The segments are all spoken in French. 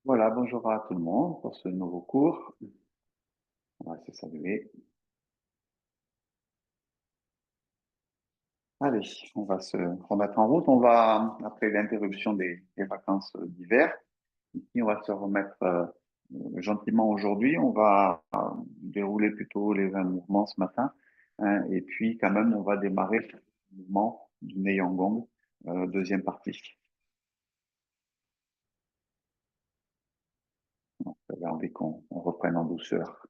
Voilà, bonjour à tout le monde pour ce nouveau cours. On va se saluer. Allez, on va se remettre en route. Après l'interruption des vacances d'hiver, ici, on va se remettre gentiment aujourd'hui. On va dérouler plutôt les 20 mouvements ce matin, hein, et puis, quand même, on va démarrer le mouvement du Neiyang-gong, deuxième partie. Donc, j'avais envie qu'on reprenne en douceur.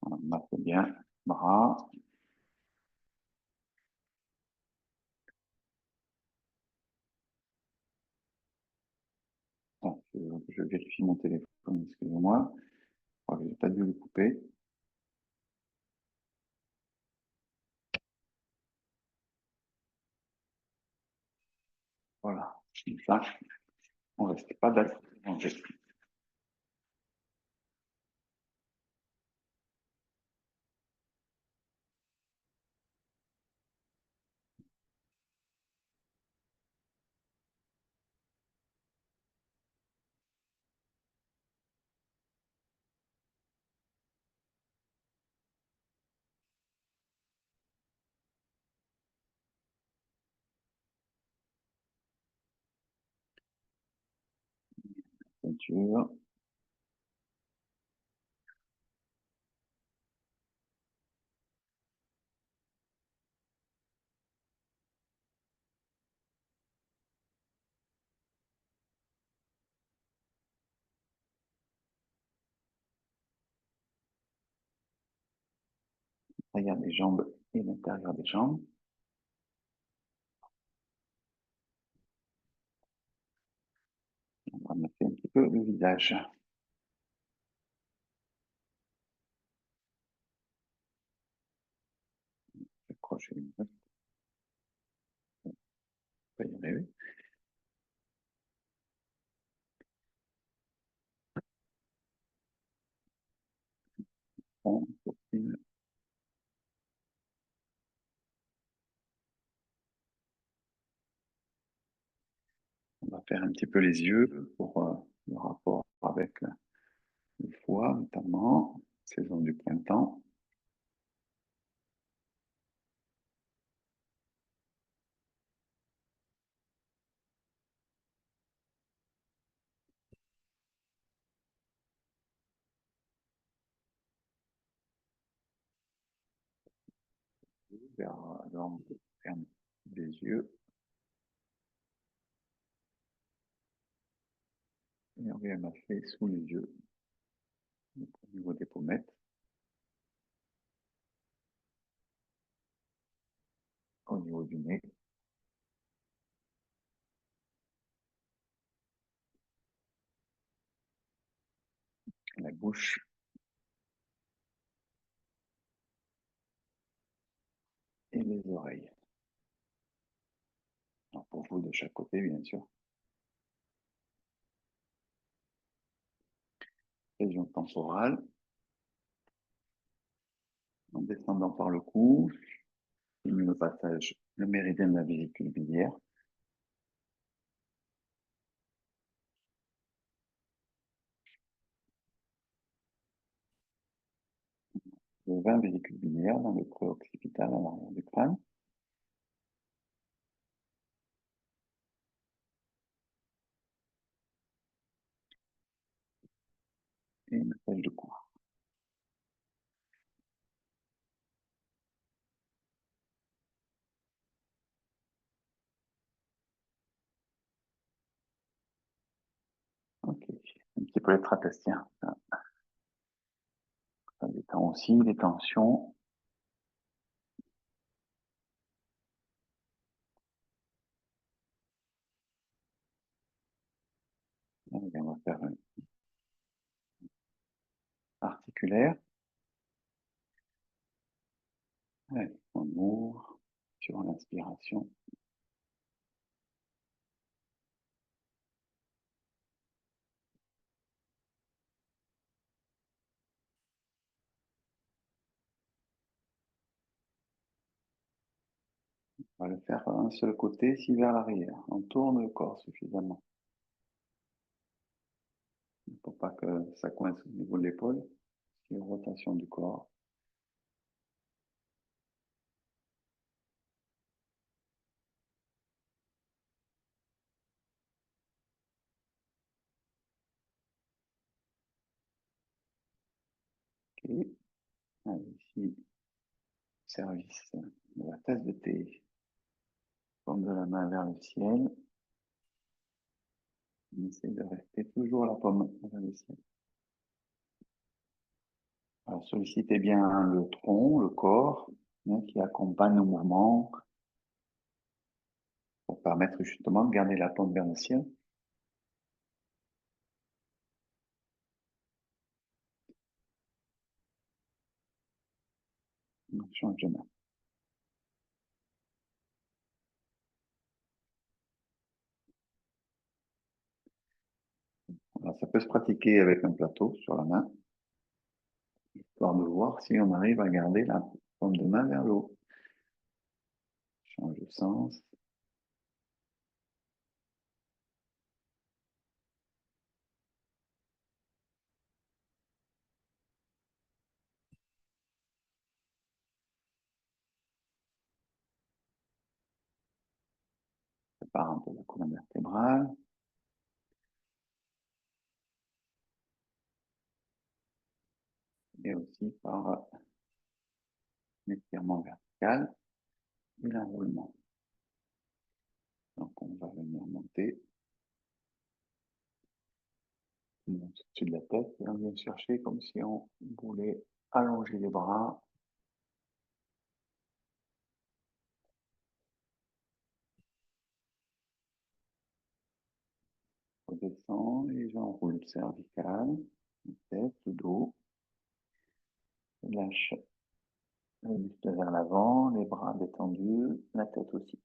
On marche bien. Bras. Attends, je vérifie mon téléphone, excusez-moi. Je crois que j'ai pas dû le couper. Voilà. Comme ça, on ne reste pas d'accord. Ceinture. Regarde les jambes et l'intérieur des jambes. On va masser un petit peu le visage. Accrocher les muscles. On va y arriver. On continue. On va faire un petit peu les yeux pour le rapport avec le foie, notamment, saison du printemps. Vers l'angle ferme des yeux. Et on vient masser sous les yeux, au niveau des pommettes, au niveau du nez, la bouche et les oreilles. Alors pour vous de chaque côté, bien sûr. Région temporale, en descendant par le cou, le passage, le méridien de la vésicule biliaire, le 20 vésicules biliaires dans le creux occipital à l'arrière du crâne, et une massage de cou. Ok, un petit peu les trapèziens. Ça détend aussi les tensions. On va faire une articulaire. Allez, on ouvre sur l'inspiration. On va le faire un seul côté, 6 vers l'arrière. On tourne le corps suffisamment. Pour pas que ça coince au niveau de l'épaule. C'est une rotation du corps. Ok. Allez, ici, service de la tasse de thé. Paume de la main vers le ciel. On essaie de rester toujours la paume vers le ciel. Alors, sollicitez bien le tronc, le corps, hein, qui accompagne le mouvement pour permettre justement de garder la paume vers le ciel. On change de main. Alors, ça peut se pratiquer avec un plateau sur la main, histoire de voir si on arrive à garder la paume de main vers le haut. Change de sens. Prépare un peu la colonne vertébrale. Et aussi par l'étirement vertical et l'enroulement. Donc, on va venir monter. On monte au-dessus de la tête et on vient chercher comme si on voulait allonger les bras. On descend et j'enroule cervical, tête, le dos. Je lâche le buste vers l'avant, les bras détendus, la tête aussi.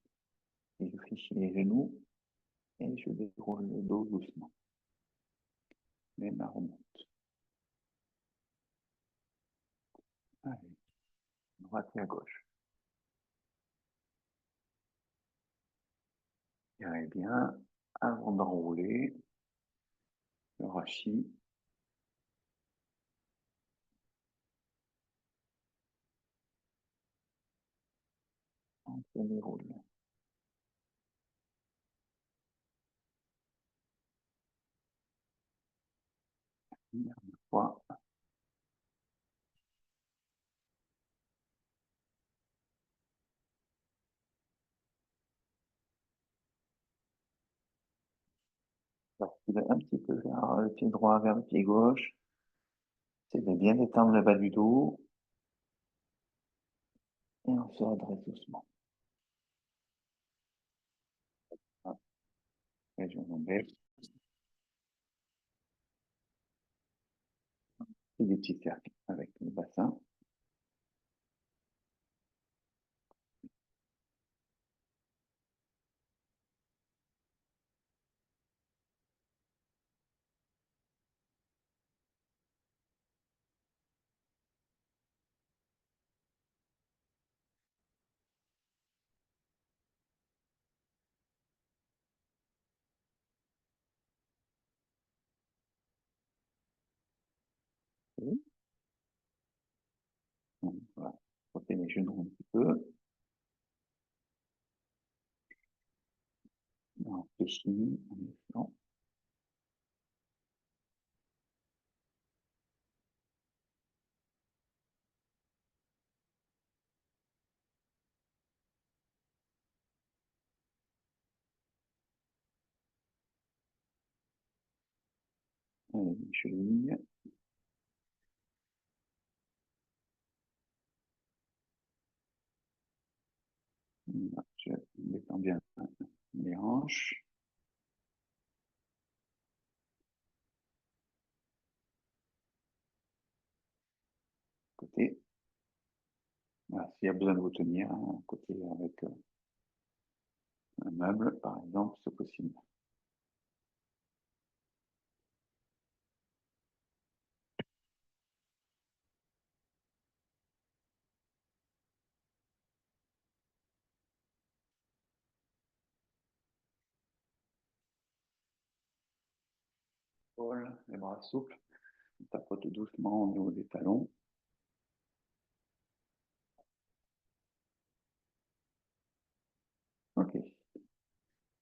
Et je fléchis les genoux et je déroule le dos doucement. Les mains remontent. Allez, droite et à gauche. Tirez bien avant d'enrouler le rachis. On se déroule. Une dernière fois. Basculer un petit peu vers le pied droit, vers le pied gauche. C'est de bien détendre le bas du dos. Et on se redresse doucement. Hop, et je m'enlève. Et des petits cercles avec le bassin. Et on va frotter les genoux un petit peu. On fléchit, on descend. Les chevilles. Je détends bien les hanches. Côté. Voilà, s'il y a besoin de vous tenir, hein, côté avec un meuble, par exemple, c'est possible. épaules, les bras souples. On tapote doucement au niveau des talons. Ok.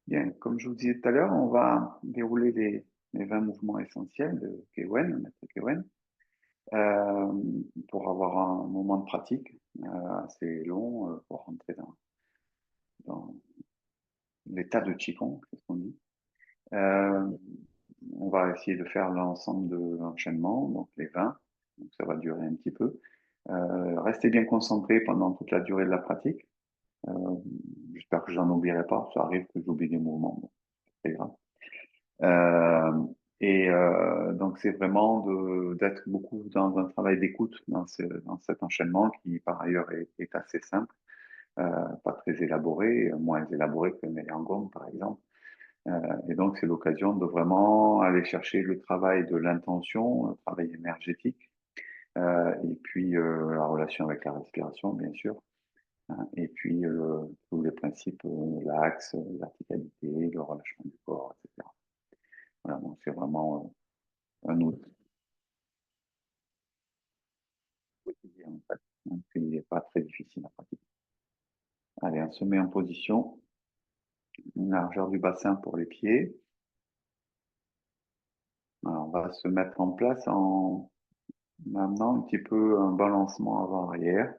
Bien, comme je vous disais tout à l'heure, on va dérouler les 20 mouvements essentiels de Kewen, maître Kewen, euh, pour avoir un moment de pratique assez long pour rentrer dans l'état de Qigong, c'est ce qu'on dit. Euh, on va essayer de faire l'ensemble de l'enchaînement, donc les 20, donc ça va durer un petit peu. Restez bien concentrés pendant toute la durée de la pratique. Euh, J'espère que j'en oublierai pas, ça arrive que j'oublie des mouvements, bon, c'est pas grave. Euh, donc c'est vraiment d'être beaucoup dans un travail d'écoute dans cet enchaînement qui par ailleurs est assez simple, pas très élaboré, moins élaboré que Gong par exemple. Et donc c'est l'occasion de vraiment aller chercher le travail de l'intention, le travail énergétique, et puis la relation avec la respiration bien sûr, hein, et puis tous les principes, l'axe, la verticalité, le relâchement du corps, etc. Voilà, donc c'est vraiment un outil quotidien, en fait. Donc, il n'est pas très difficile à pratiquer. Allez, on se met en position, une largeur du bassin pour les pieds. Alors, on va se mettre en place en amenant un petit peu un balancement avant-arrière.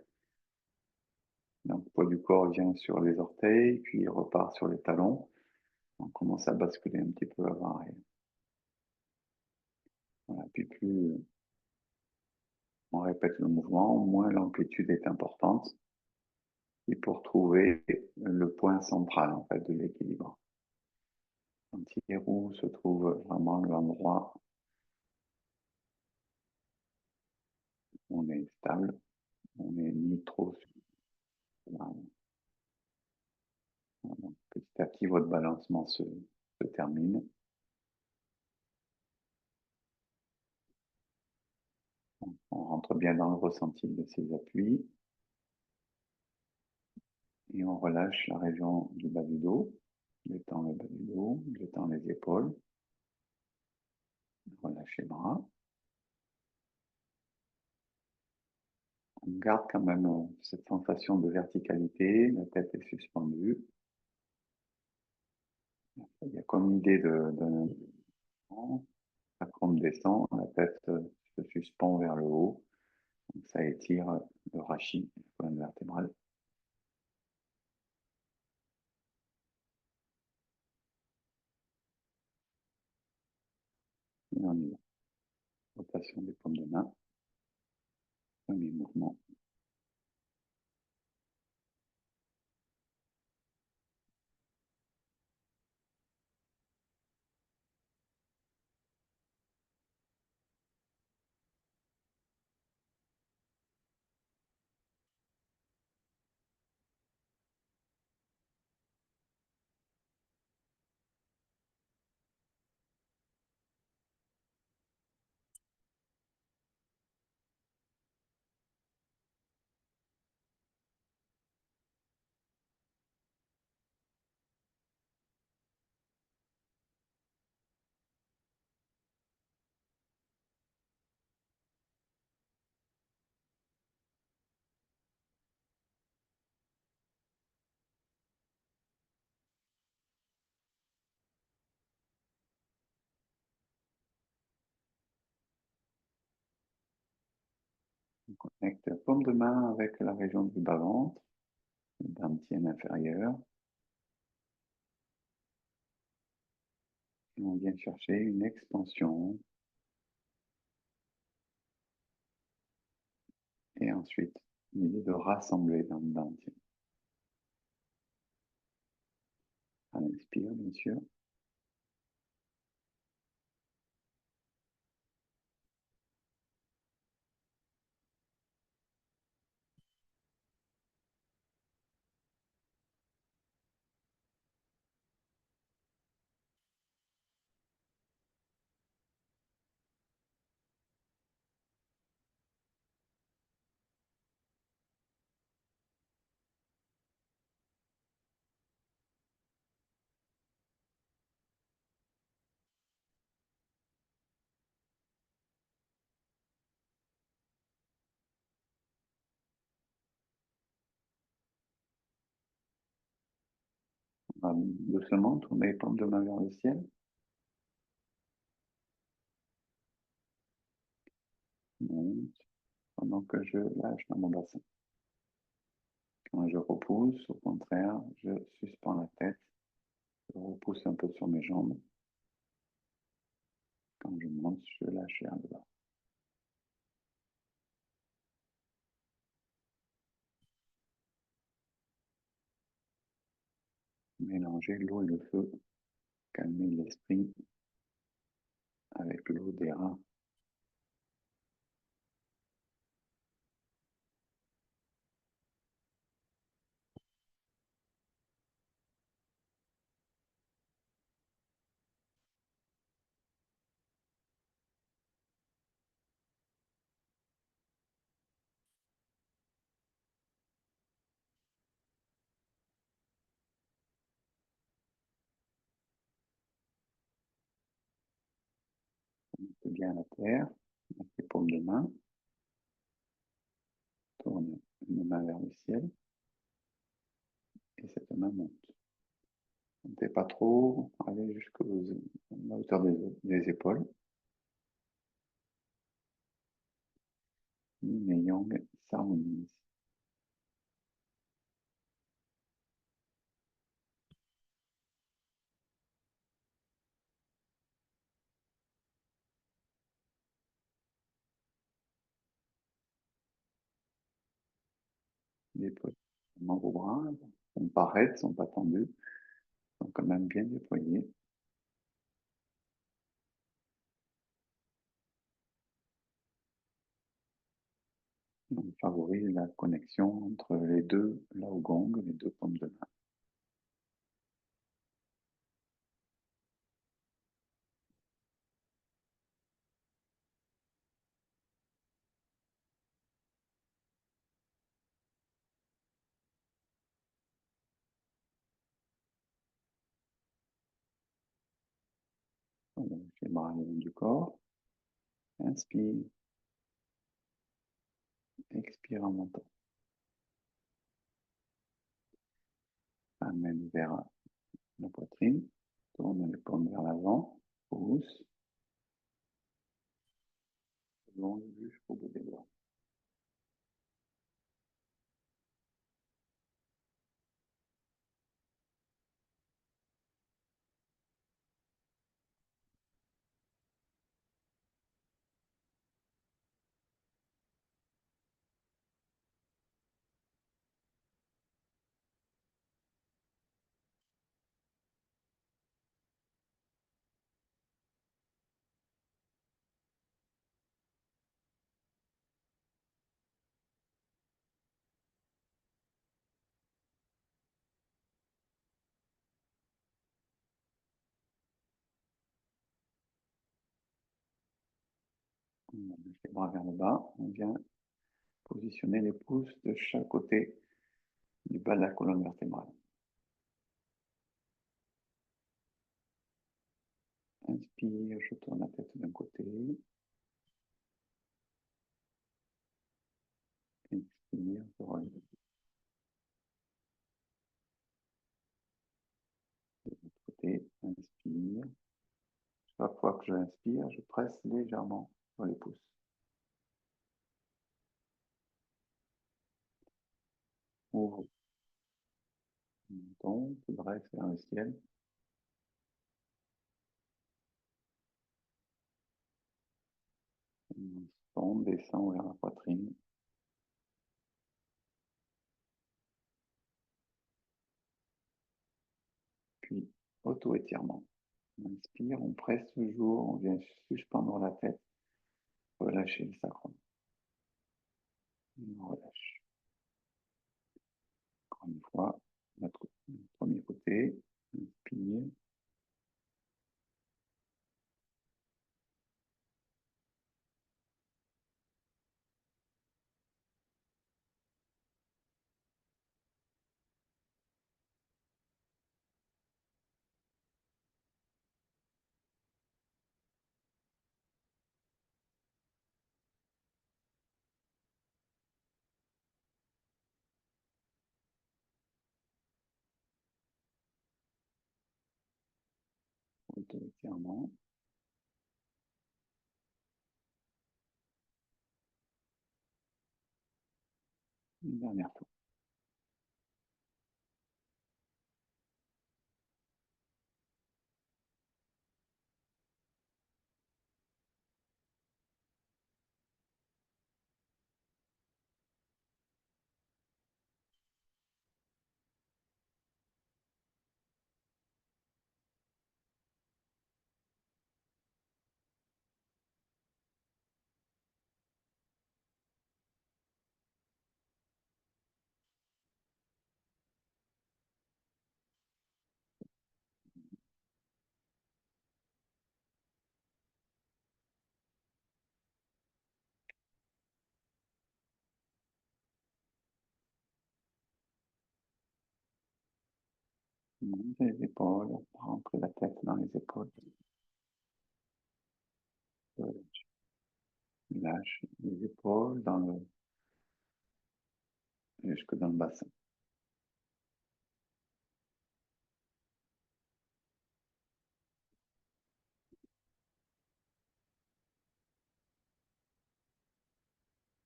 Donc, le poids du corps vient sur les orteils, puis il repart sur les talons. On commence à basculer un petit peu avant-arrière. Voilà. Puis plus on répète le mouvement, moins l'amplitude est importante. Et pour trouver le point central en fait de l'équilibre. Anti-héros se trouve vraiment l'endroit où on est stable, on n'est ni trop voilà. Donc, petit à petit, votre balancement se termine. On rentre bien dans le ressenti de ces appuis et on relâche la région du bas du dos. Je tends le bas du dos, je tends les épaules, je relâche les bras. On garde quand même cette sensation de verticalité, la tête est suspendue. Il y a comme l'idée d'un la crâne descend, la tête se suspend vers le haut. Donc ça étire le rachis, la colonne vertébrale. Et on y va. Rotation des paumes de main. Premier mouvement. On connecte la paume de main avec la région du bas-ventre, le dantian inférieur. Et on vient chercher une expansion. Et ensuite, l'idée de rassembler dans le dantian. On inspire, bien sûr. On va doucement tourner les paumes de main vers le ciel. Monte, pendant que je lâche dans mon bassin. Quand je repousse, au contraire, je suspends la tête. Je repousse un peu sur mes jambes. Quand je monte, je lâche vers le bas. Mélanger l'eau et le feu. Calmer l'esprit avec l'eau des reins. Bien à la terre, avec les paumes de main. Tourne une main vers le ciel et cette main monte. Montez pas trop, allez jusqu'à la hauteur des épaules. Yin et Yang s'harmonisent. Déployez vos bras, sont pas raides, sont pas tendus, sont quand même bien déployés. On favorise la connexion entre les deux lao gong, les deux paumes de main. Les bras le long du corps. Inspire, expire en montant. Amène vers la poitrine. Tourne les paumes vers l'avant. Pousse. Longe jusqu'au bout des doigts. On lève les bras vers le bas. On vient positionner les pouces de chaque côté du bas de la colonne vertébrale. Inspire, je tourne la tête d'un côté. Expire, je relève de l'autre côté. Inspire. Chaque fois que j'inspire, je presse légèrement sur les pouces. Ouvre le menton, se dresse vers le ciel. On descend vers la poitrine. Puis, auto-étirement. On inspire, on presse toujours, on vient suspendre la tête, relâcher le sacrum. On relâche. Encore une fois, notre premier côté. Inspire. de l'étirement. Une dernière fois. Monte les épaules, rentre la tête dans les épaules. Lâche les épaules jusque dans le bassin.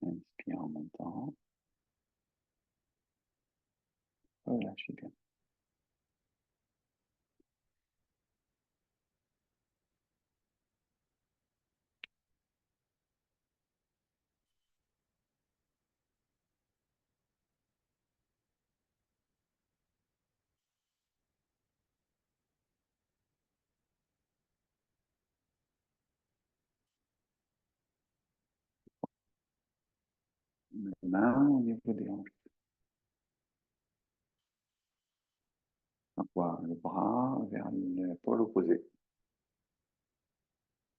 Inspire en montant. Relâchez bien. Les mains au niveau des hanches. Envoie le bras vers l'épaule opposée.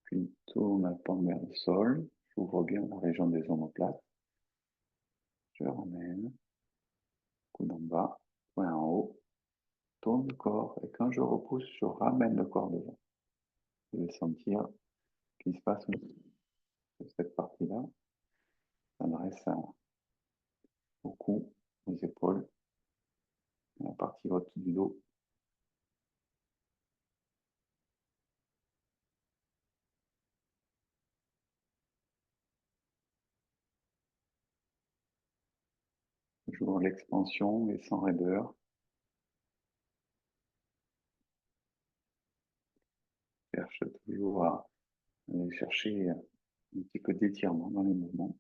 Puis tourne la paume vers le sol. J'ouvre bien la région des omoplates. Je ramène. Coude en bas. Point en haut. Tourne le corps. Et quand je repousse, je ramène le corps devant. Je vais sentir ce qui se passe de cette partie-là. S'adresse au cou, aux épaules, à la partie haute du dos. Toujours l'expansion et sans raideur. Cherche toujours à aller chercher un petit peu d'étirement dans les mouvements.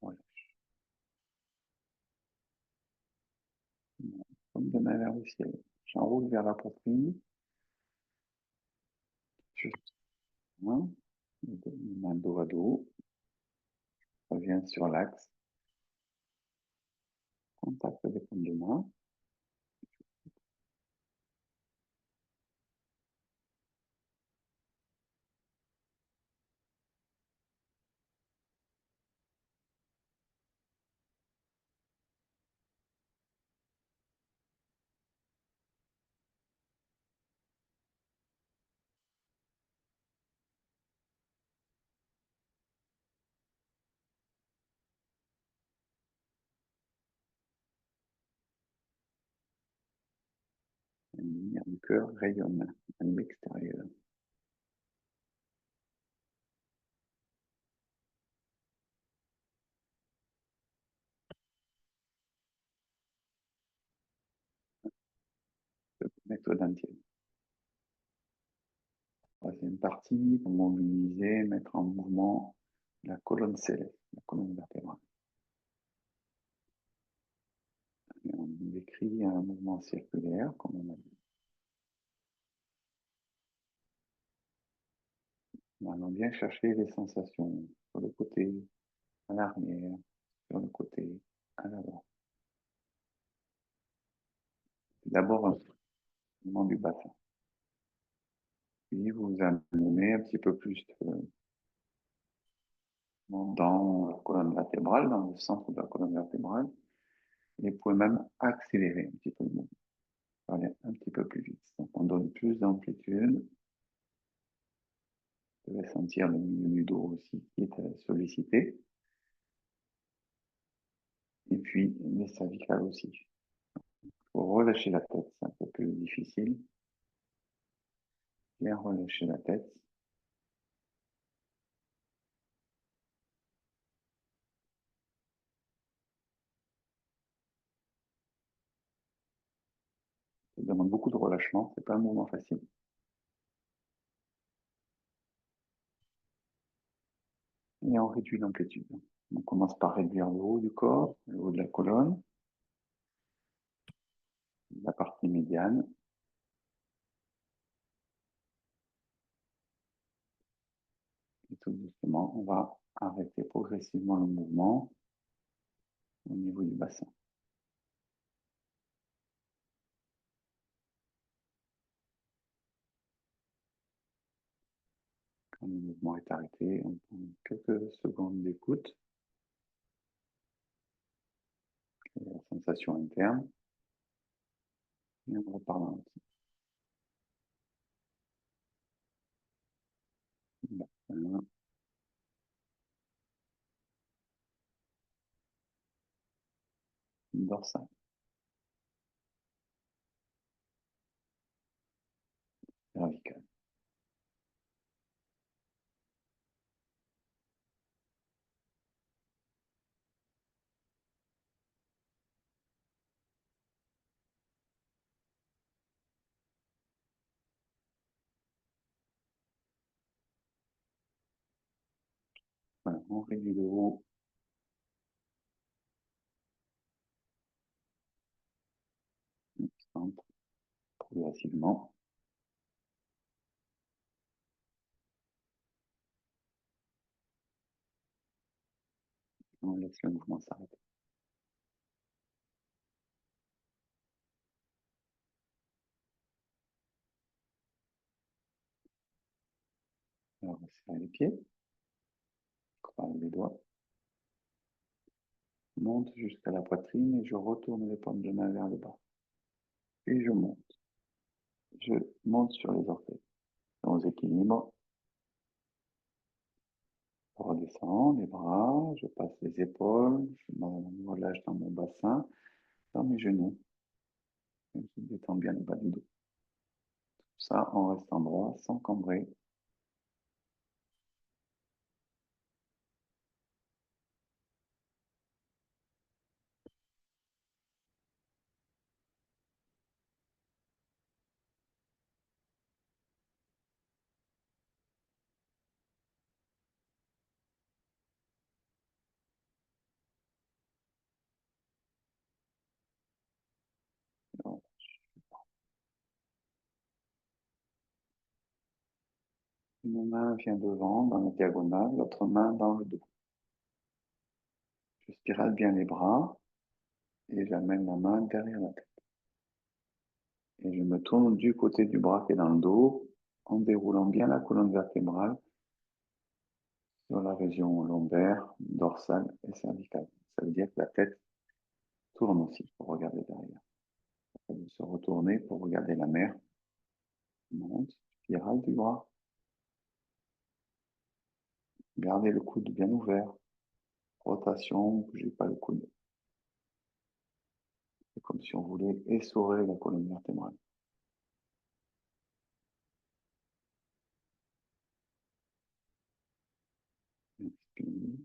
Voilà. Comme de main vers le ciel. J'enroule vers la poitrine. Je tiens. Main dos à dos. Reviens sur l'axe. Contact avec les deux mains. La lumière du cœur rayonne à l'extérieur. Je peux mettre dentier. passer une partie pour mobiliser, mettre en mouvement la colonne céleste, la colonne vertébrale. Et on décrit un mouvement circulaire, comme on a dit. On va bien chercher les sensations sur le côté, à l'arrière, sur le côté, à l'avant. D'abord, un mouvement du bassin. Puis vous amenez un petit peu plus dans la colonne vertébrale, dans le centre de la colonne vertébrale. Et vous pouvez même accélérer un petit peu le mouvement, aller un petit peu plus vite. Donc on donne plus d'amplitude. Vous pouvez sentir le milieu du dos aussi qui est sollicité. Et puis les cervicales aussi. Il faut relâcher la tête, c'est un peu plus difficile. Bien relâcher la tête. Ça demande beaucoup de relâchement, c'est pas un mouvement facile. Et on réduit l'amplitude. On commence par réduire le haut du corps, le haut de la colonne, la partie médiane. Et tout doucement, on va arrêter progressivement le mouvement au niveau du bassin. Quand le mouvement est arrêté, on prend quelques secondes d'écoute. La sensation interne. Et on repart dans le bassin, dorsal, cervical. Voilà, on réduit le haut, le centre, progressivement. On laisse le mouvement s'arrêter. Alors, on serre les pieds, croise les doigts, monte jusqu'à la poitrine et je retourne les paumes de main vers le bas. Puis je monte. Je monte sur les orteils. Dans équilibre, je redescends les bras, je passe les épaules, je me relâche dans mon bassin, dans mes genoux. Je détends bien le bas du dos. Ça, on reste en droit, sans cambrer. Une main vient devant, dans la diagonale, l'autre main dans le dos. Je spirale bien les bras et j'amène la main derrière la tête. Et je me tourne du côté du bras qui est dans le dos, en déroulant bien la colonne vertébrale sur la région lombaire, dorsale et cervicale. Ça veut dire que la tête tourne aussi pour regarder derrière. Ça veut se retourner pour regarder la mer. Monte, spirale du bras. Gardez le coude bien ouvert. Rotation, bougez pas le coude. C'est comme si on voulait essorer la colonne vertébrale. Inspire.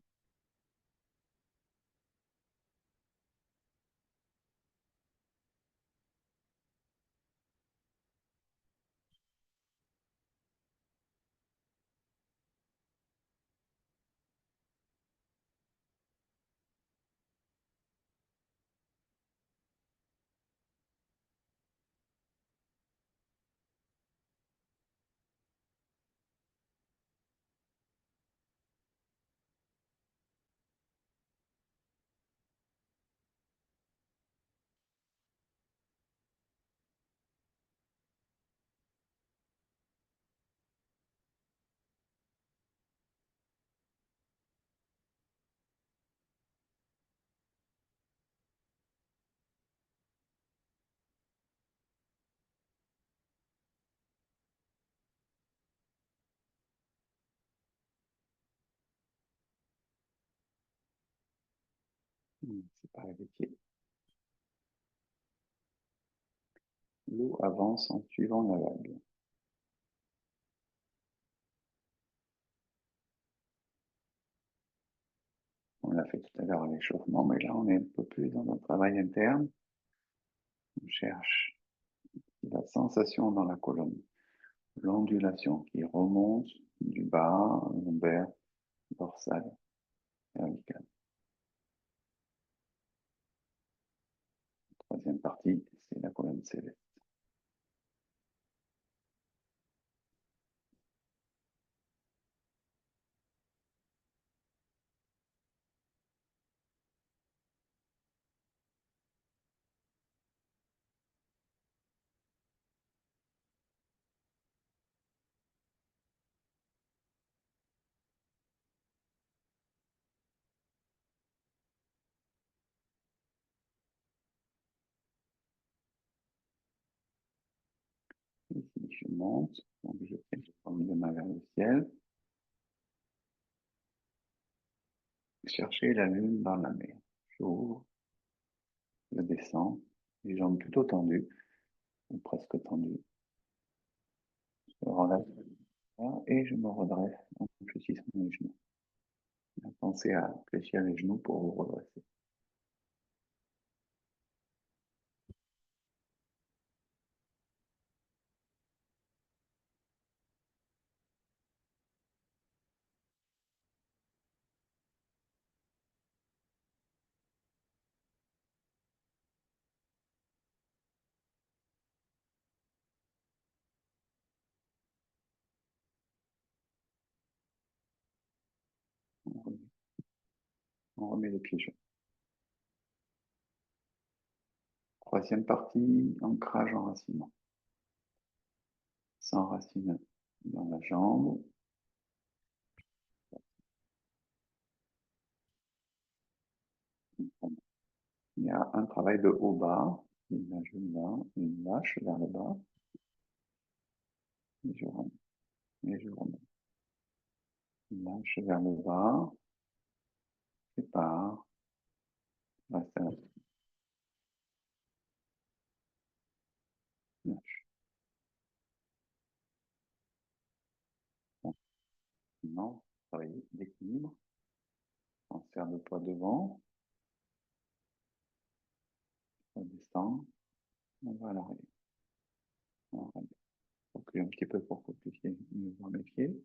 Séparer les pieds. L'eau avance en suivant la vague. On a fait tout à l'heure l'échauffement, mais là, on est un peu plus dans notre travail interne. On cherche la sensation dans la colonne, l'ondulation qui remonte du bas, lombaire, dorsale, cervicale. Troisième partie, c'est la colonne céleste. Ici, je monte, donc je fais une forme de main vers le ciel. Chercher la lune dans la mer. J'ouvre, je descends, les jambes plutôt tendues, ou presque tendues. Je relève et je me redresse en fléchissant les genoux. Pensez à fléchir les genoux pour vous redresser. On remet, on remet les pieds joints. Troisième partie, ancrage enracinement. S'enracine dans la jambe. Il y a un travail de haut-bas. Là, je lâche vers le bas. Et je remets. Et je remets. Lâche vers le bas. Sépare. Reste à la lâche. Bon, maintenant, travailler l'équilibre. Transfert de poids devant. On descend. On va à l'arrière. On ramène. Recule un petit peu pour que vous puissiez mieux voir mes pieds.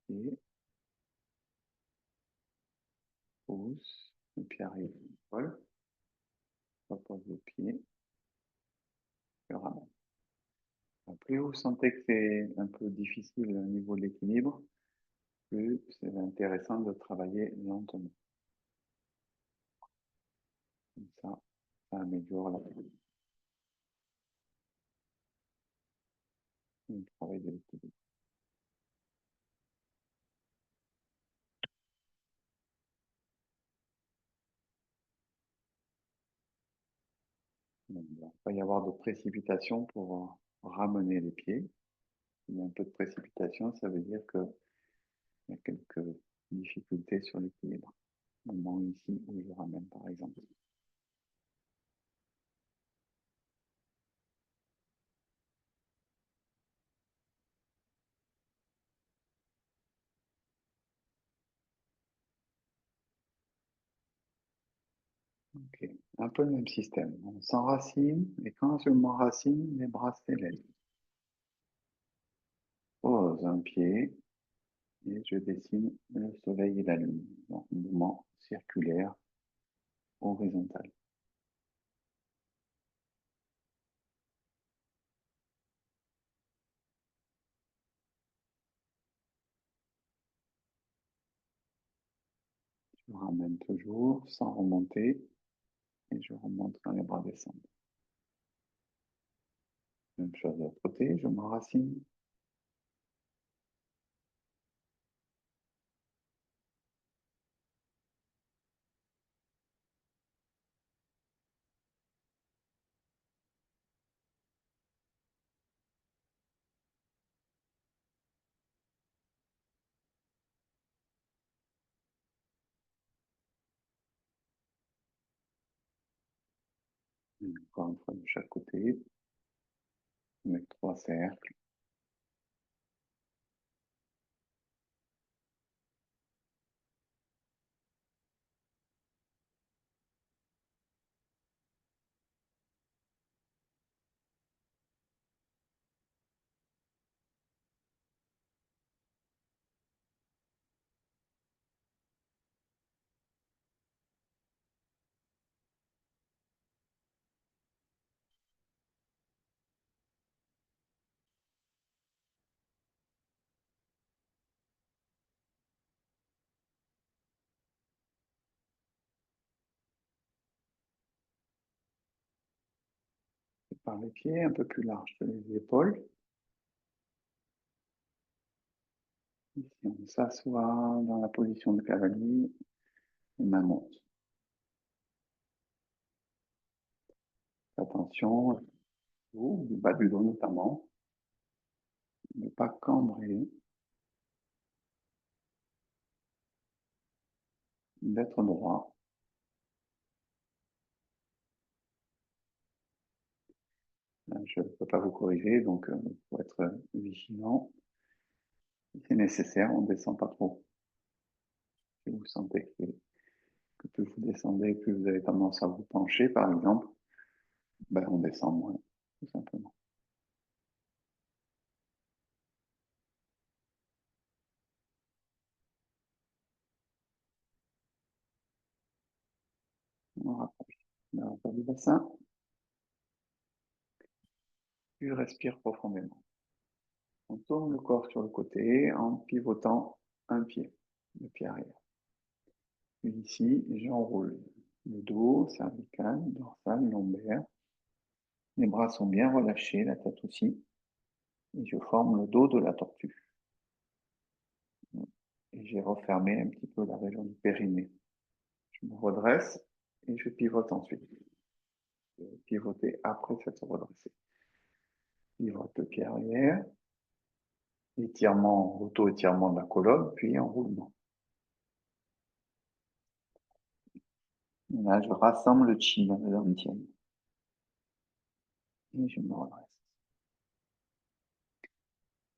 Et pousse. Le pied arrive au sol. Repose le pied. Je ramène. Plus vous sentez que c'est un peu difficile au niveau de l'équilibre, plus c'est intéressant de travailler lentement. Comme ça améliore le travail de l'équilibre. Donc, il ne va pas y avoir de précipitation pour ramener les pieds. S'il y a un peu de précipitation, ça veut dire qu'il y a quelques difficultés sur l'équilibre. Au moment ici où je ramène, par exemple. Ok, un peu le même système. On s'enracine et quand je m'enracine, les bras s'élèvent. Pose un pied et je dessine le soleil et la lune. Donc, mouvement circulaire horizontal. Je ramène toujours sans remonter et je remonte quand les bras descendent. Même chose de l'autre côté, je m'enracine. Encore une fois de chaque côté, avec trois cercles. Par les pieds, un peu plus large que les épaules. Ici, on s'assoit dans la position de cavalier et main monte. Attention, du bas du dos notamment, ne pas cambrer, d'être droit. Je ne peux pas vous corriger, donc il faut être vigilant. Si c'est nécessaire, on ne descend pas trop. Si vous sentez que plus vous descendez, plus vous avez tendance à vous pencher, par exemple, ben on descend moins, tout simplement. On rapproche le rapport du bassin, puis respire profondément. On tourne le corps sur le côté en pivotant un pied, le pied arrière. Puis ici, j'enroule le dos, cervical, dorsal, lombaire. Les bras sont bien relâchés, la tête aussi. Et je forme le dos de la tortue. Et j'ai refermé un petit peu la région du périnée. Je me redresse et je pivote ensuite. Je vais pivoter après s'être redressé. Pivote le pied arrière, étirement, auto-étirement de la colonne, puis enroulement. Là, je rassemble le chi dans la dantienne. Et je me redresse.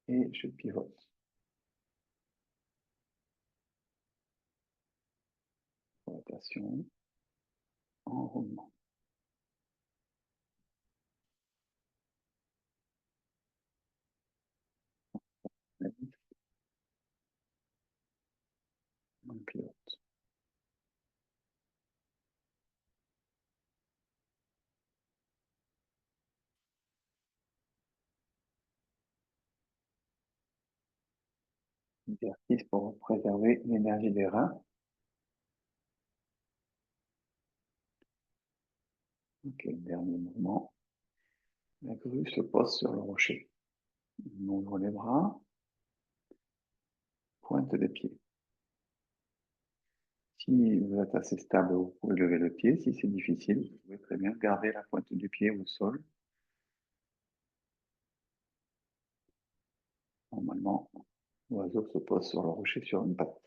Et je pivote. Rotation, enroulement. On pivote. Exercice pour préserver l'énergie des reins. Ok, dernier mouvement. La grue se pose sur le rocher. On ouvre les bras, pointe des pieds. Si vous êtes assez stable, vous pouvez lever le pied. Si c'est difficile, vous pouvez très bien garder la pointe du pied au sol. Normalement, l'oiseau se pose sur le rocher sur une patte.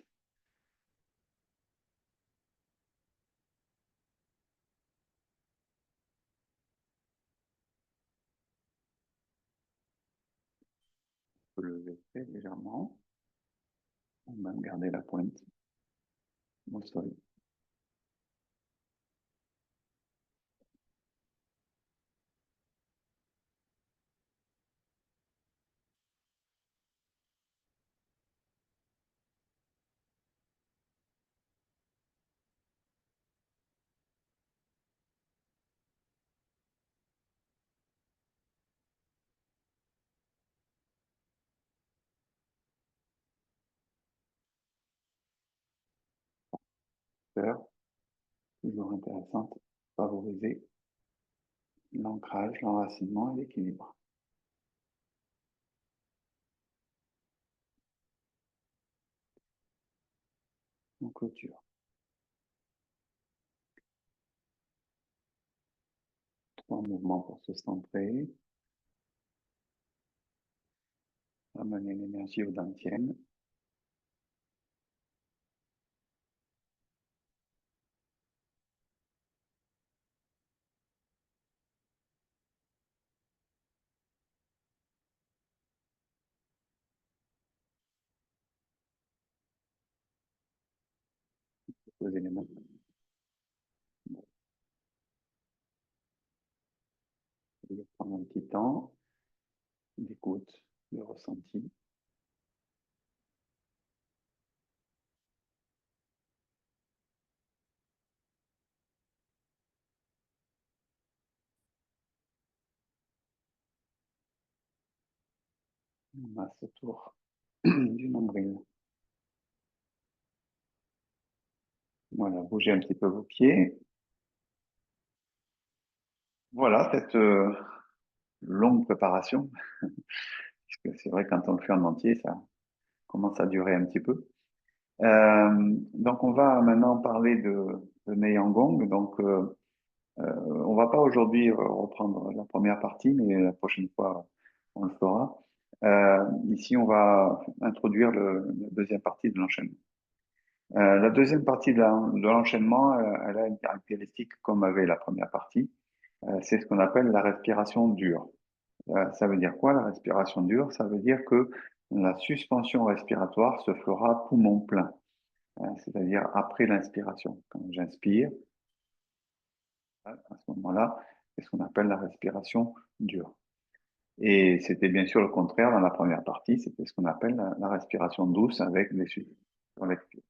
Vous pouvez lever très légèrement, ou même garder la pointe au sol. Toujours intéressante, favoriser l'ancrage, l'enracinement et l'équilibre. En clôture. 3 mouvements pour se centrer, ramener l'énergie aux dantiennes. poser les mains. Je vais prendre un petit temps d'écoute, de ressenti. On masse autour du nombril. Voilà, bougez un petit peu vos pieds. Voilà, cette longue préparation, puisque c'est vrai quand on le fait en entier, ça commence à durer un petit peu. Donc on va maintenant parler de Neiyang-gong. Donc on va pas aujourd'hui reprendre la première partie, mais la prochaine fois on le fera. Ici on va introduire la deuxième partie de l'enchaînement. La deuxième partie de l'enchaînement, elle a une caractéristique comme avait la première partie. C'est ce qu'on appelle la respiration dure. Ça veut dire quoi la respiration dure? Ça veut dire que la suspension respiratoire se fera poumon plein, hein, c'est-à-dire après l'inspiration. Quand j'inspire, à ce moment-là, c'est ce qu'on appelle la respiration dure. Et c'était bien sûr le contraire dans la première partie, c'était ce qu'on appelle la respiration douce avec des surrespirations.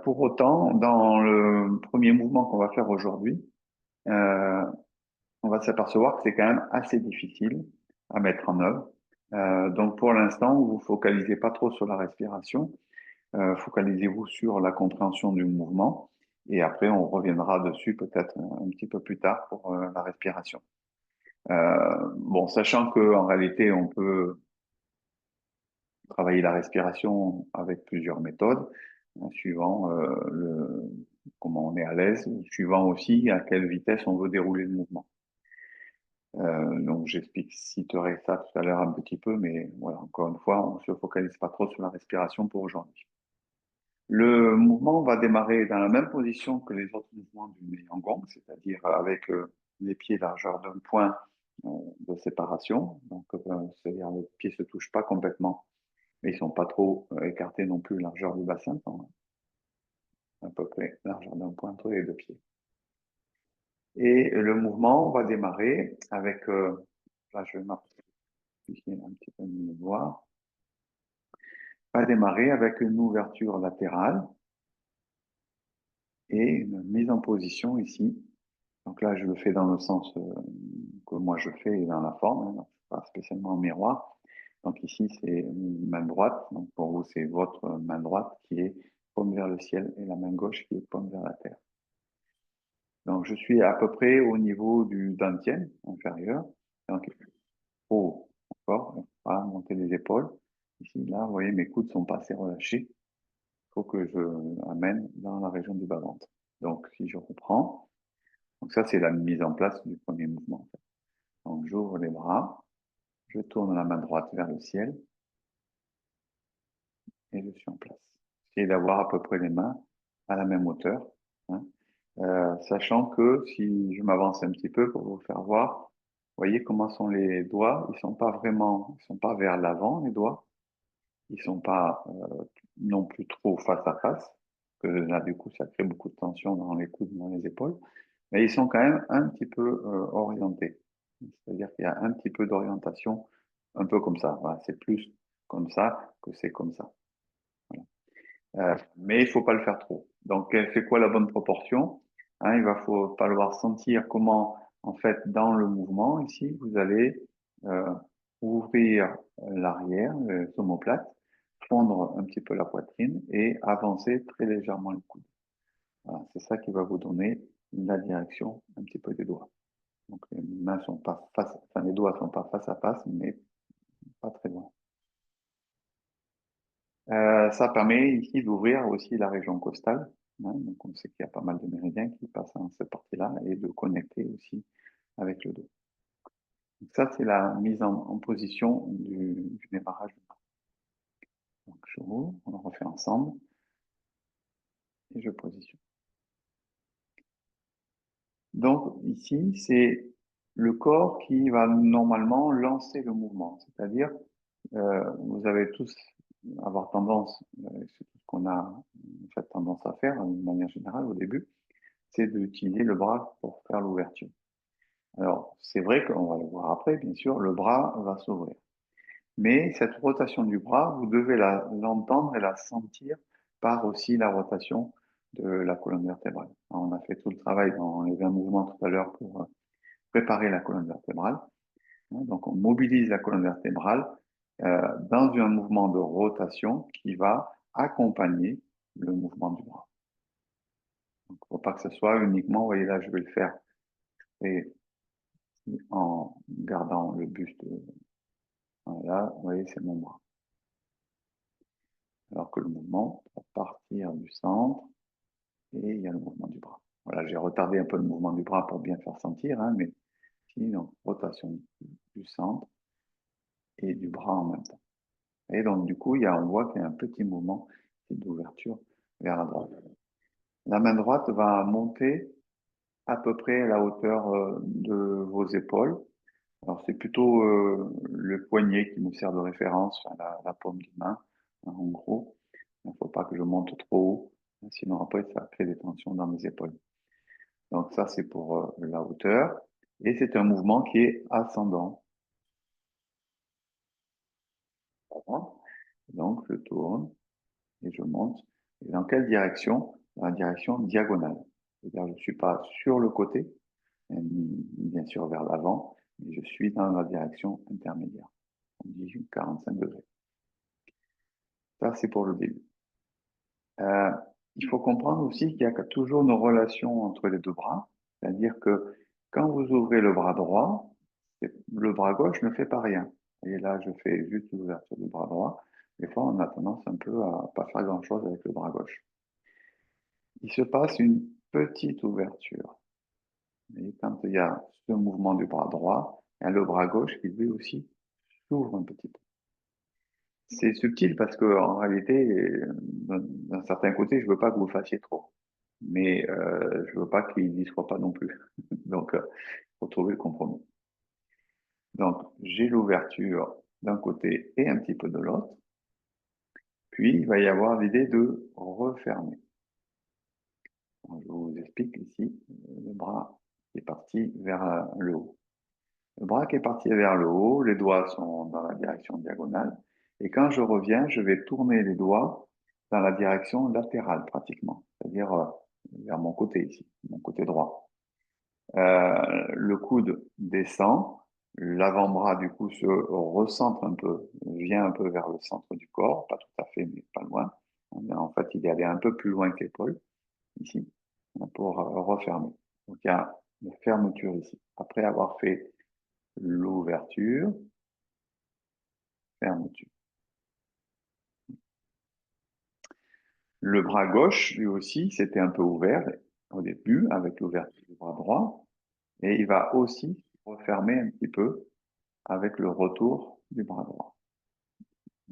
Pour autant, dans le premier mouvement qu'on va faire aujourd'hui, euh, on va s'apercevoir que c'est quand même assez difficile à mettre en œuvre. Donc pour l'instant, vous focalisez pas trop sur la respiration, focalisez-vous sur la compréhension du mouvement et après on reviendra dessus peut-être un petit peu plus tard pour la respiration. Bon, sachant que en réalité on peut travailler la respiration avec plusieurs méthodes, hein, suivant comment on est à l'aise, suivant aussi à quelle vitesse on veut dérouler le mouvement. Donc j'expliciterai ça tout à l'heure un petit peu, mais voilà, encore une fois, on ne se focalise pas trop sur la respiration pour aujourd'hui. Le mouvement va démarrer dans la même position que les autres mouvements du Neiyang-gong, c'est-à-dire avec les pieds largeur d'un point euh, de séparation. Donc, c'est-à-dire les pieds se touchent pas complètement, mais ils sont pas trop écartés non plus largeur du bassin, donc à peu près largeur d'un point entre les deux pieds. Et le mouvement va démarrer avec, là je vais m'appuyer un petit peu mieux voir, va démarrer avec une ouverture latérale et une mise en position ici. Donc là, je le fais dans le sens que moi je fais et dans la forme, hein, pas spécialement en miroir. Donc ici, c'est main droite. Donc pour vous, c'est votre main droite qui est paume vers le ciel et la main gauche qui est paume vers la terre. Donc je suis à peu près au niveau du dantian inférieur. Donc haut, encore, pas monter les épaules. Ici, là, vous voyez, mes coudes sont pas assez relâchés. Il faut que je amène dans la région du bas-ventre. Donc si je reprends, donc ça c'est la mise en place du premier mouvement, en fait. Donc j'ouvre les bras, je tourne la main droite vers le ciel et je suis en place. Essayez d'avoir à peu près les mains à la même hauteur, hein. Sachant que si je m'avance un petit peu pour vous faire voir, vous voyez comment sont les doigts, ils sont pas vers l'avant les doigts, ils sont pas non plus trop face à face, que là du coup ça crée beaucoup de tension dans les coudes, dans les épaules, mais ils sont quand même un petit peu orientés. C'est-à-dire qu'il y a un petit peu d'orientation, un peu comme ça. Voilà, c'est plus comme ça que c'est comme ça. Voilà. Mais il faut pas le faire trop. Donc, c'est quoi la bonne proportion? Hein, faut falloir sentir comment, en fait, dans le mouvement, ici, vous allez euh, ouvrir l'arrière, l'omoplate, fondre un petit peu la poitrine et avancer très légèrement le coude. Voilà, c'est ça qui va vous donner la direction un petit peu des doigts. Donc les mains sont pas face, enfin les doigts sont pas face à face, mais pas très loin. Ça permet ici d'ouvrir aussi la région costale, hein. Donc on sait qu'il y a pas mal de méridiens qui passent dans cette partie-là et de connecter aussi avec le dos. Donc ça c'est la mise en position du démarrage. Donc je rouvre, on le refait ensemble et je positionne. Donc ici c'est le corps qui va normalement lancer le mouvement, c'est-à-dire vous avez tous avoir tendance, c'est tout ce qu'on a en fait tendance à faire d'une manière générale au début, c'est d'utiliser le bras pour faire l'ouverture. Alors, c'est vrai qu'on va le voir après, bien sûr, le bras va s'ouvrir. Mais cette rotation du bras, vous devez l'entendre et la sentir par aussi la rotation de la colonne vertébrale. Alors, on a fait tout le travail dans les 20 mouvements tout à l'heure pour préparer la colonne vertébrale. Donc, on mobilise la colonne vertébrale dans un mouvement de rotation qui va accompagner le mouvement du bras. Donc, il ne faut pas que ce soit uniquement, vous voyez là, je vais le faire et en gardant le buste. Voilà, vous voyez, c'est mon bras. Alors que le mouvement va partir du centre et il y a le mouvement du bras. Voilà, j'ai retardé un peu le mouvement du bras pour bien faire sentir, hein, mais ici, donc, rotation du centre et du bras en même temps. Et donc, du coup, on voit qu'il y a un petit mouvement d'ouverture vers la droite. La main droite va monter à peu près à la hauteur de vos épaules. Alors, c'est plutôt le poignet qui nous sert de référence, enfin, la paume de main, hein, en gros. Il ne faut pas que je monte trop haut, sinon après, ça crée des tensions dans mes épaules. Donc, ça, c'est pour la hauteur. Et c'est un mouvement qui est ascendant. Donc, je tourne et je monte. Et dans quelle direction? Dans la direction diagonale. C'est-à-dire, je ne suis pas sur le côté, bien sûr vers l'avant, mais je suis dans la direction intermédiaire. On dit 45 degrés. Ça, c'est pour le début. Euh, il faut comprendre aussi qu'il y a toujours une relation entre les deux bras, c'est-à-dire que quand vous ouvrez le bras droit, le bras gauche ne fait pas rien. Et là, je fais juste l'ouverture du bras droit. Des fois, on a tendance un peu à pas faire grand-chose avec le bras gauche. Il se passe une petite ouverture. Et quand il y a ce mouvement du bras droit, il y a le bras gauche qui lui aussi s'ouvre un petit peu. C'est subtil parce que en réalité, d'un certain côté, je veux pas que vous fassiez trop, mais je veux pas qu'il n'y soit pas non plus. Donc, faut trouver le compromis. Donc, j'ai l'ouverture d'un côté et un petit peu de l'autre. Puis, il va y avoir l'idée de refermer. Donc, je vous explique ici le bras qui est parti vers le haut. Le bras qui est parti vers le haut, les doigts sont dans la direction diagonale. Et quand je reviens, je vais tourner les doigts dans la direction latérale pratiquement, c'est-à-dire vers mon côté ici, mon côté droit. Le coude descend, l'avant-bras du coup se recentre un peu, vient un peu vers le centre du corps, pas tout à fait, mais pas loin. En fait, il est allé un peu plus loin que l'épaule, ici, pour refermer. Donc il y a une fermeture ici. Après avoir fait l'ouverture, fermeture. Le bras gauche, lui aussi, c'était un peu ouvert au début avec l'ouverture du bras droit, et il va aussi refermer un petit peu avec le retour du bras droit.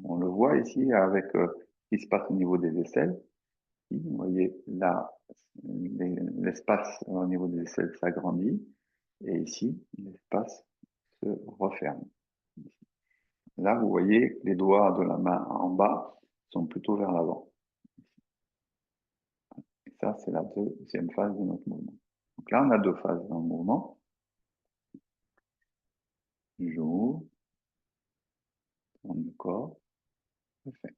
On le voit ici avec ce qui se passe au niveau des aisselles. Vous voyez là, l'espace au niveau des aisselles s'agrandit, et ici, l'espace se referme. Là, vous voyez que les doigts de la main en bas sont plutôt vers l'avant. Et ça, c'est la deuxième phase de notre mouvement. Donc là, on a deux phases dans le mouvement. J'ouvre, tourne le corps, je fais.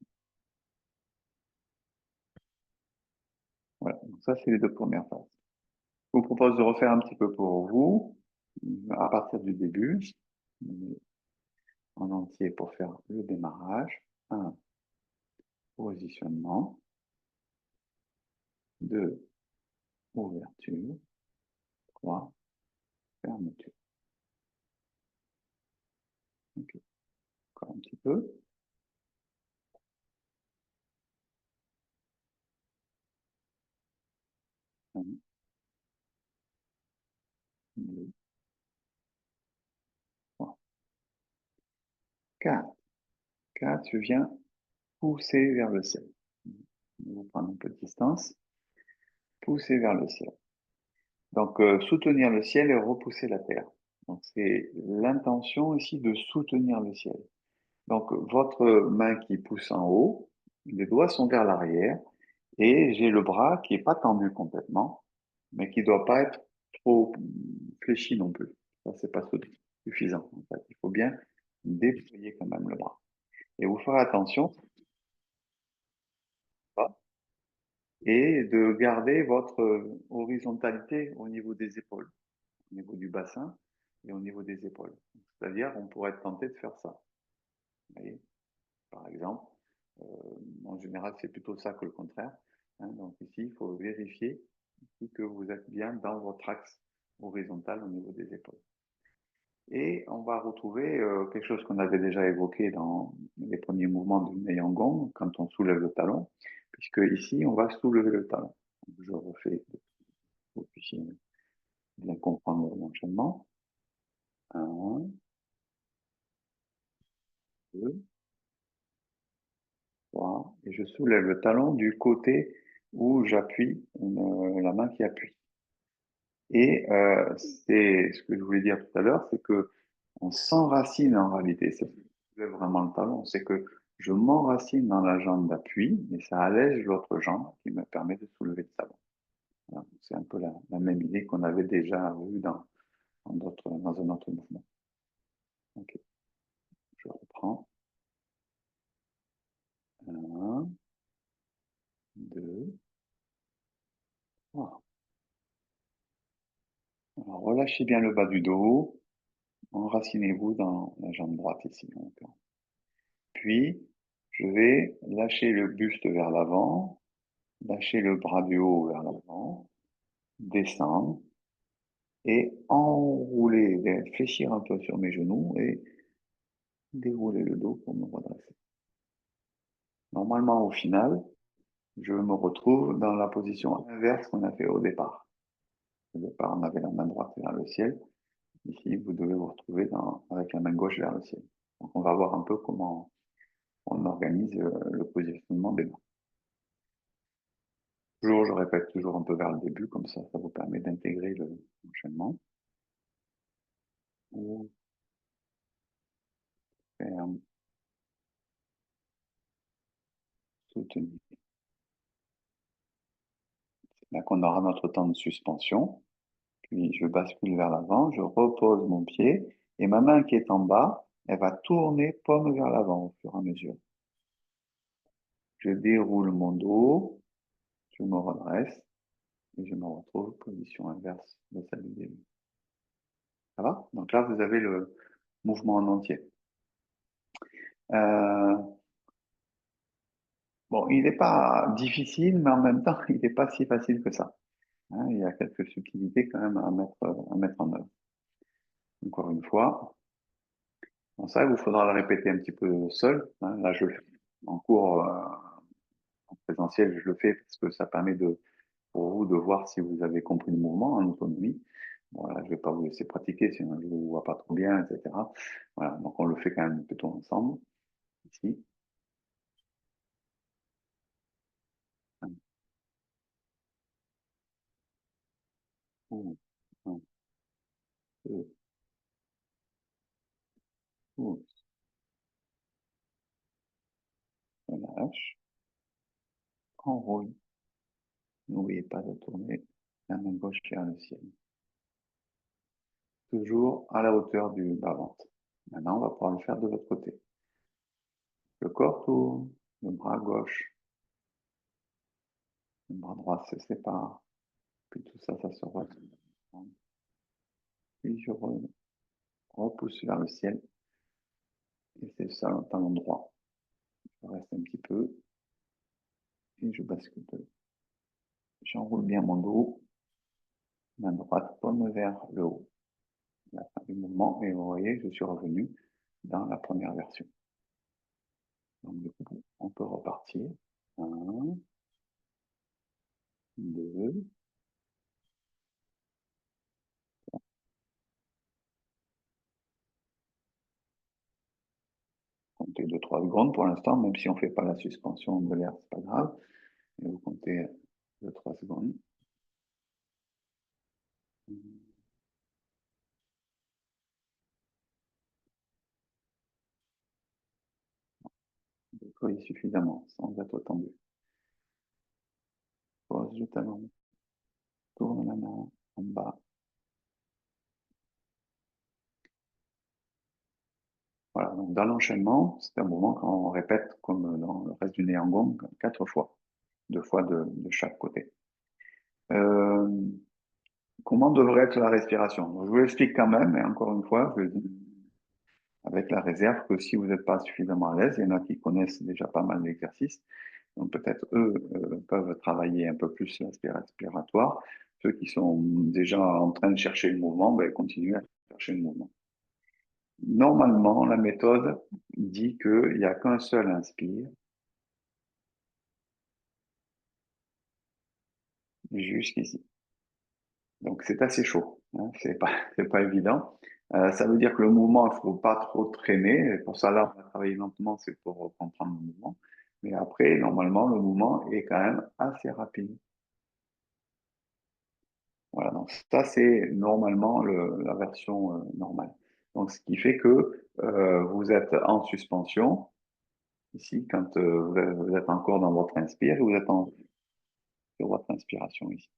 Voilà, donc ça, c'est les deux premières phases. Je vous propose de refaire un petit peu pour vous, à partir du début, en entier pour faire le démarrage. 1, positionnement. 2, ouverture. 3, fermeture. Ok, encore un petit peu. 1, 2, 3, 4. 4, je viens pousser vers le ciel. Je vais vous prendre un peu de distance. Pousser vers le ciel. Donc, soutenir le ciel et repousser la terre. Donc, c'est l'intention ici de soutenir le ciel. Donc, votre main qui pousse en haut, les doigts sont vers l'arrière et j'ai le bras qui est pas tendu complètement, mais qui doit pas être trop fléchi non plus. Ça, c'est pas suffisant, en fait. Il faut bien déployer quand même le bras. Et vous ferez attention, pas, et de garder votre horizontalité au niveau des épaules, au niveau du bassin et au niveau des épaules. C'est-à-dire, on pourrait être tenté de faire ça. Vous voyez, par exemple. En général, c'est plutôt ça que le contraire. Hein. Donc ici, il faut vérifier ici que vous êtes bien dans votre axe horizontal au niveau des épaules. Et on va retrouver quelque chose qu'on avait déjà évoqué dans les premiers mouvements du Neiyang-gong, quand on soulève le talon, puisque ici, on va soulever le talon. Donc, je refais pour que vous puissiez bien comprendre l'enchaînement. 1, 2, 3, et je soulève le talon du côté où j'appuie, la main qui appuie. Et c'est ce que je voulais dire tout à l'heure, c'est que on s'enracine en réalité. C'est vraiment le talon, c'est que je m'enracine dans la jambe d'appui et ça allège l'autre jambe qui me permet de soulever le talon. Voilà. C'est un peu la même idée qu'on avait déjà vue dans un autre mouvement. Ok, je reprends. 1, 2, 3. Alors relâchez bien le bas du dos, enracinez-vous dans la jambe droite ici. Puis, je vais lâcher le buste vers l'avant, lâcher le bras du haut vers l'avant, descendre et enrouler, fléchir un peu sur mes genoux et dérouler le dos pour me redresser. Normalement, au final, je me retrouve dans la position inverse qu'on a fait au départ. Au départ, on avait la main droite vers le ciel. Ici, vous devez vous retrouver avec la main gauche vers le ciel. Donc, on va voir un peu comment on organise le positionnement des mains. Toujours, je répète toujours un peu vers le début, comme ça vous permet d'intégrer l'enchaînement. Ou ferme, soutenu. Là qu'on aura notre temps de suspension. Puis je bascule vers l'avant, je repose mon pied et ma main qui est en bas, elle va tourner paume vers l'avant au fur et à mesure. Je déroule mon dos, je me redresse et je me retrouve position inverse de celle du début. Ça va? Donc là, vous avez le mouvement en entier. Euh, bon, il n'est pas difficile, mais en même temps, il n'est pas si facile que ça. Hein, il y a quelques subtilités quand même à mettre en œuvre. Encore une fois, bon, ça, il vous faudra le répéter un petit peu seul. Hein. Là, je le fais en cours en présentiel, je le fais parce que ça permet pour vous de voir si vous avez compris le mouvement en autonomie. Voilà, je ne vais pas vous laisser pratiquer, sinon je ne vous vois pas trop bien, etc. Voilà, donc on le fait quand même plutôt ensemble, ici. 1, 2, relâche, enroule. N'oubliez pas de tourner la main gauche vers le ciel. Toujours à la hauteur du bas-ventre. Maintenant, on va pouvoir le faire de l'autre côté. Le corps tourne, le bras gauche, le bras droit se sépare, puis tout ça, ça se relève. Puis je repousse vers le ciel, et c'est ça le talon droit. Je reste un petit peu, et je bascule. J'enroule bien mon dos, main droite, paume vers le haut. La fin du mouvement, et vous voyez, je suis revenu dans la première version. Donc du coup, on peut repartir. 1, 2, comptez 2-3 secondes pour l'instant, même si on ne fait pas la suspension de l'air, c'est pas grave. Et vous comptez 2-3 secondes. travailler suffisamment sans être tendu. Pose le talon, tourne la main en bas. Voilà, donc dans l'enchaînement, c'est un mouvement qu'on répète comme dans le reste du Neangon 4 fois, 2 fois de chaque côté. Euh, Comment devrait être la respiration? Donc, je vous l'explique quand même, et encore une fois, avec la réserve que si vous n'êtes pas suffisamment à l'aise, il y en a qui connaissent déjà pas mal d'exercices, donc peut-être eux peuvent travailler un peu plus l'aspect respiratoire. Ceux qui sont déjà en train de chercher le mouvement, ben, continuez à chercher le mouvement. Normalement, la méthode dit qu'il n'y a qu'un seul inspire jusqu'ici. Donc c'est assez chaud, hein, c'est pas évident. Ça veut dire que le mouvement, il ne faut pas trop traîner. Et pour ça, là, on va travailler lentement, c'est pour comprendre le mouvement. Mais après, normalement, le mouvement est quand même assez rapide. Voilà, donc ça, c'est normalement la version normale. Donc ce qui fait que vous êtes en suspension, ici, quand vous êtes encore dans votre inspire, et vous êtes sur votre inspiration ici.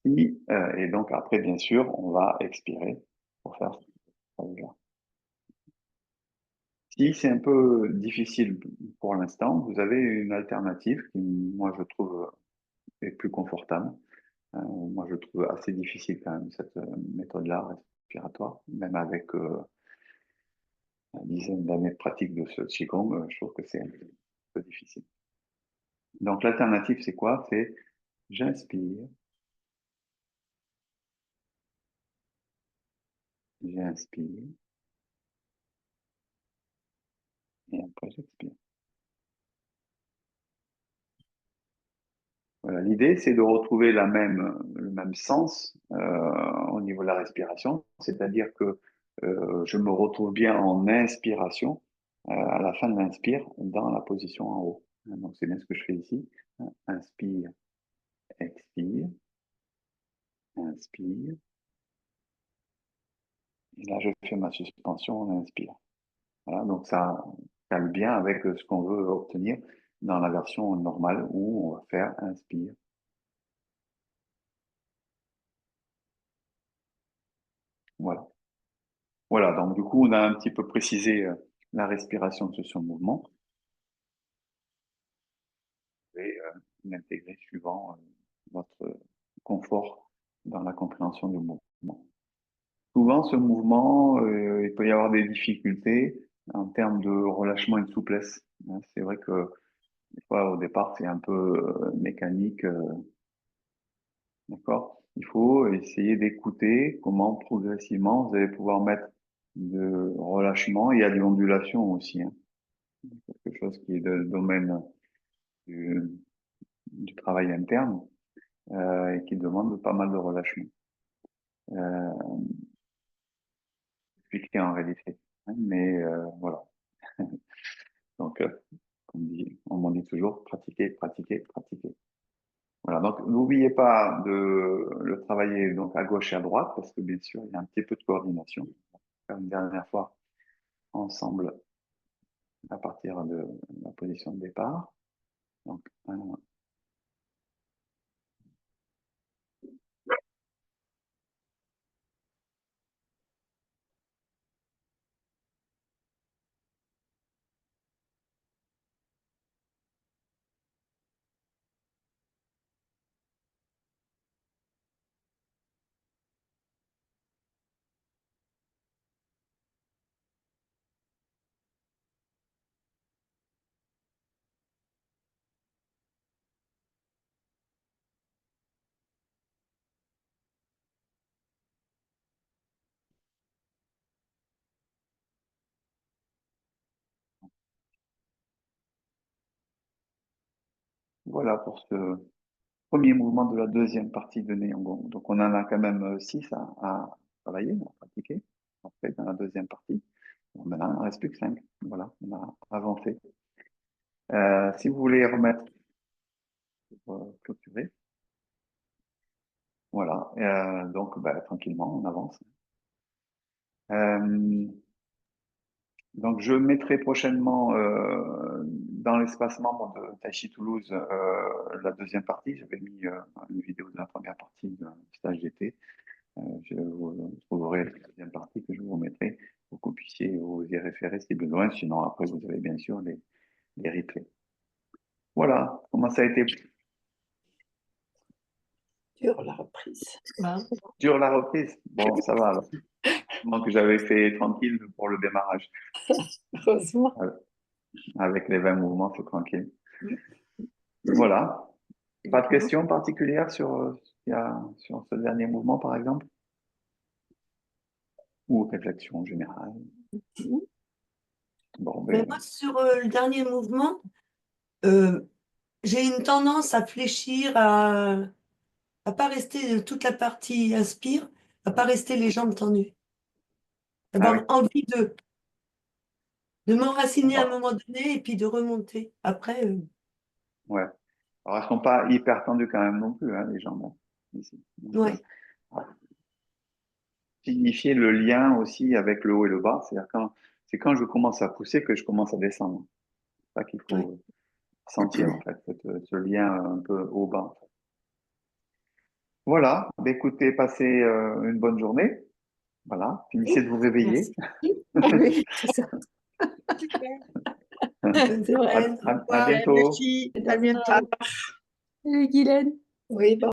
Et donc après, bien sûr, on va expirer pour faire ça. Si c'est un peu difficile pour l'instant, vous avez une alternative qui, moi, je trouve est plus confortable. Moi, je trouve assez difficile quand même cette méthode-là respiratoire, même avec une dizaine d'années de pratique de ce Qigong, je trouve que c'est un peu difficile. Donc l'alternative, c'est quoi? C'est j'inspire, j'inspire, et après j'expire. Voilà, l'idée, c'est de retrouver le même sens au niveau de la respiration, c'est-à-dire que je me retrouve bien en inspiration à la fin de l'inspire dans la position en haut. Donc c'est bien ce que je fais ici. Inspire, expire, inspire. Et là, je fais ma suspension, on inspire. Voilà, donc ça cale bien avec ce qu'on veut obtenir dans la version normale où on va faire inspire. Voilà. Voilà, donc du coup, on a un petit peu précisé la respiration de ce mouvement et l'intégrer suivant votre confort dans la compréhension du mouvement. Souvent, ce mouvement, il peut y avoir des difficultés en termes de relâchement et de souplesse. Hein. C'est vrai que des fois, au départ, c'est un peu mécanique, d'accord? Il faut essayer d'écouter comment progressivement vous allez pouvoir mettre de relâchement. Il y a de l'ondulation aussi, hein. Quelque chose qui est le domaine du, du travail interne et qui demande pas mal de relâchement. Euh, Expliqué en réalité, hein, mais voilà. Donc, on m'en dit toujours, pratiquer, pratiquer, pratiquer. Voilà, donc n'oubliez pas de le travailler donc à gauche et à droite, parce que bien sûr, il y a un petit peu de coordination. On va faire une dernière fois ensemble à partir de la position de départ. Donc, voilà pour ce premier mouvement de la deuxième partie de Neongon. Donc, on en a quand même 6 à travailler, à pratiquer. Après, dans la deuxième partie, bon, maintenant, il ne reste plus que 5. Voilà, on a avancé. Si vous voulez remettre pour clôturer, voilà. Donc, bah, tranquillement, on avance. Euh, Donc, je mettrai prochainement dans l'espace membre de Tai Chi Toulouse la deuxième partie. J'avais mis une vidéo de la première partie du stage d'été. Je vous trouverai la deuxième partie que je vous remettrai pour que vous puissiez vous y référer si besoin. Sinon, après, vous avez bien sûr les replays. Voilà, comment ça a été Dur la reprise. Hein. dur la reprise? Bon, ça va alors. Donc, j'avais fait tranquille pour le démarrage. Heureusement. Avec les 20 mouvements, c'est tranquille. Voilà. Pas de questions particulières sur ce dernier mouvement, par exemple? Ou réflexion générale? Bon, Mais ben, moi, sur le dernier mouvement, j'ai une tendance à fléchir, à pas rester toute la partie inspire, à pas rester les jambes tendues. ah oui, D'avoir envie de m'enraciner à un d'accord. moment donné et puis de remonter. Après, Ouais. Alors, elles sont pas hyper tendues quand même non plus, hein, les jambes, hein, ici. Donc, ouais, signifier le lien aussi avec le haut et le bas, c'est quand je commence à pousser que je commence à descendre. C'est ça qu'il ouais. faut sentir, en fait, ce lien un peu haut-bas, en fait. Voilà. Ben, écoutez, passez une bonne journée. Voilà. Finissez de vous réveiller. Merci. Ah oui, c'est ça. Super. À, Bonne semaine. Au à revoir. bientôt. Merci. À À bientôt. bientôt. Salut, Guylaine. Oui, bon.